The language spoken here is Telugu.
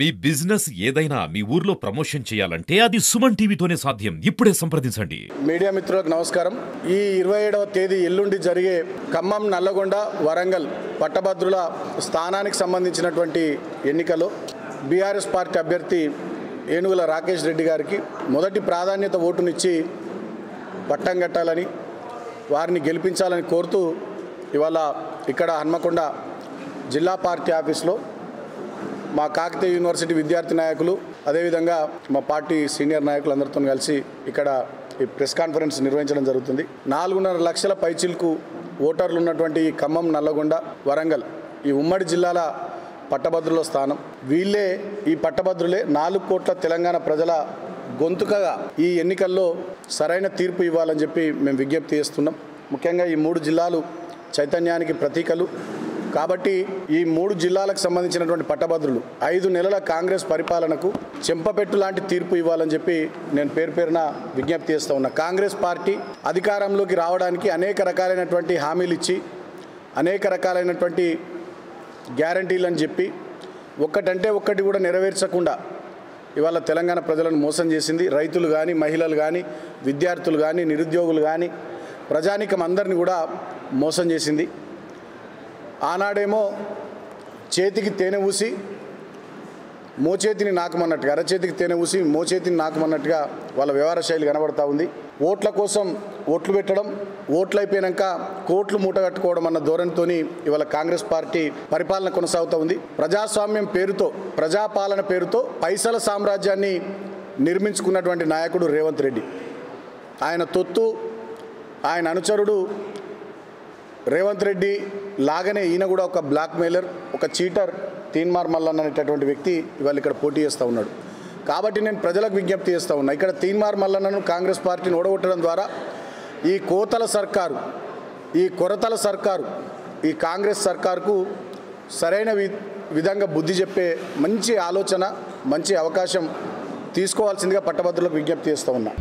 మీ బిజినెస్ ఏదైనా మీ ఊర్లో ప్రమోషన్ చేయాలంటే అది సుమన్ టీవీతోనే సాధ్యం. ఇప్పుడే సంప్రదించండి. మీడియా మిత్రులకు నమస్కారం. ఈ 27వ తేదీ ఎల్లుండి జరిగే ఖమ్మం, నల్లగొండ, వరంగల్ పట్టభద్రుల స్థానానికి సంబంధించినటువంటి ఎన్నికలో బీఆర్ఎస్ పార్టీ అభ్యర్థి ఏనుగుల రాకేష్ రెడ్డి గారికి మొదటి ప్రాధాన్యత ఓటునిచ్చి పట్టం కట్టాలని, వారిని గెలిపించాలని కోరుతూ ఇవాళ ఇక్కడ హన్మకొండ జిల్లా పార్టీ ఆఫీస్లో మా కాకతీయ యూనివర్సిటీ విద్యార్థి నాయకులు, అదేవిధంగా మా పార్టీ సీనియర్ నాయకులు అందరితో కలిసి ఇక్కడ ఈ ప్రెస్ కాన్ఫరెన్స్ నిర్వహించడం జరుగుతుంది. 4.5 లక్షల పైచిల్కు ఓటర్లు ఉన్నటువంటి ఈ ఖమ్మం, నల్లగొండ, వరంగల్ ఈ ఉమ్మడి జిల్లాల పట్టభద్రుల స్థానం. వీళ్ళే, ఈ పట్టభద్రులే 4 కోట్ల తెలంగాణ ప్రజల గొంతుకగా ఈ ఎన్నికల్లో సరైన తీర్పు ఇవ్వాలని చెప్పి మేము విజ్ఞప్తి చేస్తున్నాం. ముఖ్యంగా ఈ 3 జిల్లాలు చైతన్యానికి ప్రతీకలు కాబట్టి ఈ 3 జిల్లాలకు సంబంధించినటువంటి పట్టభద్రులు 5 నెలల కాంగ్రెస్ పరిపాలనకు చెంపపెట్టు లాంటి తీర్పు ఇవ్వాలని చెప్పి నేను పేరున విజ్ఞప్తి చేస్తూ ఉన్నా. కాంగ్రెస్ పార్టీ అధికారంలోకి రావడానికి అనేక రకాలైనటువంటి హామీలు ఇచ్చి, అనేక రకాలైనటువంటి గ్యారంటీలను చెప్పి ఒక్కటంటే ఒక్కటి కూడా నెరవేర్చకుండా ఇవాళ తెలంగాణ ప్రజలను మోసం చేసింది. రైతులు కానీ, మహిళలు కానీ, విద్యార్థులు కానీ, నిరుద్యోగులు కానీ, ప్రజానీకం అందరినీ కూడా మోసం చేసింది. ఆనాడేమో చేతికి తేనె ఊసి మోచేతిని నాకమన్నట్టుగా, అరచేతికి తేనె ఊసి మోచేతిని నాకమన్నట్టుగా వాళ్ళ వ్యవహార శైలి కనబడతా ఉంది. ఓట్ల కోసం ఓట్లు పెట్టడం, ఓట్లు అయిపోయాక కోట్లు మూటగట్టుకోవడం అన్న ధోరణితోని ఇవాళ కాంగ్రెస్ పార్టీ పరిపాలన కొనసాగుతూ ఉంది. ప్రజాస్వామ్యం పేరుతో, ప్రజాపాలన పేరుతో పైసల సామ్రాజ్యాన్ని నిర్మించుకున్నటువంటి నాయకుడు రేవంత్ రెడ్డి. ఆయన తొత్తు, ఆయన అనుచరుడు రేవంత్ రెడ్డి లాగానే ఈయన కూడా ఒక బ్లాక్ మెయిలర్, ఒక చీటర్, తీన్మార్ మల్లన్న అనేటటువంటి వ్యక్తి ఇవాళ ఇక్కడ పోటీ చేస్తూ ఉన్నాడు. కాబట్టి నేను ప్రజలకు విజ్ఞప్తి చేస్తూ ఉన్నా, ఇక్కడ తీన్మార్ మల్లన్నను కాంగ్రెస్ పార్టీని ఓడగొట్టడం ద్వారా ఈ కోతల సర్కారు, ఈ కొరతల సర్కారు, ఈ కాంగ్రెస్ సర్కారుకు సరైన విధంగా బుద్ధి చెప్పే మంచి ఆలోచన, మంచి అవకాశం తీసుకోవాల్సిందిగా పట్టభద్రులకు విజ్ఞప్తి చేస్తూ ఉన్నా.